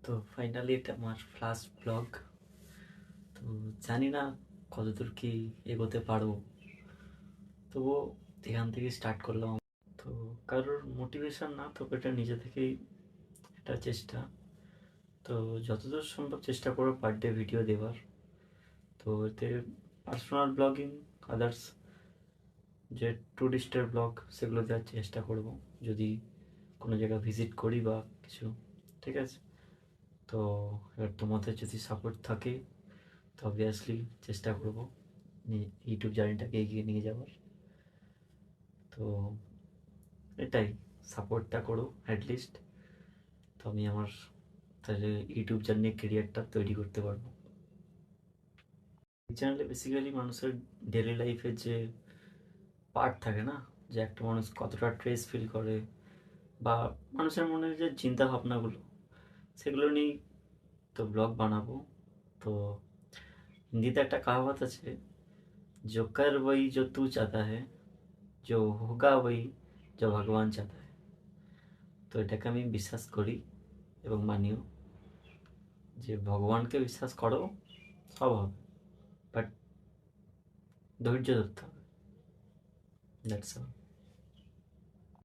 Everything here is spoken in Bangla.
তো ফাইনালি এটা আমার ফার্স্ট ব্লগ। তো জানি না কতদূর কি এগোতে পারবো, তবুও এখান থেকে স্টার্ট করলাম। তো কারোর মোটিভেশন না, তবে এটা নিজে থেকেই একটা চেষ্টা। তো যতদূর সম্ভব চেষ্টা করবো পার ডে ভিডিও দেওয়ার। তো এতে পার্সোনাল ব্লগিং, আদার্স যে ট্যুরিস্টের ব্লগ, সেগুলো দেওয়ার চেষ্টা করব যদি কোনো জায়গা ভিজিট করি বা কিছু। ঠিক আছে, তো এবার তোমাদের যদি সাপোর্ট থাকে তো অবভিয়াসলি চেষ্টা করব ইউটিউব জার্নিটাকে এগিয়ে নিয়ে যাওয়ার। তো এটাই, সাপোর্টটা করো অ্যাটলিস্ট, তো আমি আমার তাহলে ইউটিউব জার্নি কেরিয়ারটা তৈরি করতে পারবো। এই চ্যানেলে বেসিক্যালি মানুষের ডেলি লাইফের যে পার্ট থাকে না, যে একটা মানুষ কতটা স্ট্রেস ফিল করে বা মানুষের মনের যে চিন্তা ভাবনাগুলো, সেগুলো নিয়েই তো ব্লগ বানাবো। তো হিন্দিতে একটা কাহাবত আছে, जो कर वही जो तू चाहता है, जो होगा वही जो ভগবান চাহতা है। তো এটাকে আমি বিশ্বাস করি এবং মানিও, যে ভগবানকে বিশ্বাস করো, সব হবে, বাট ধৈর্য ধরতে হবে। That's all.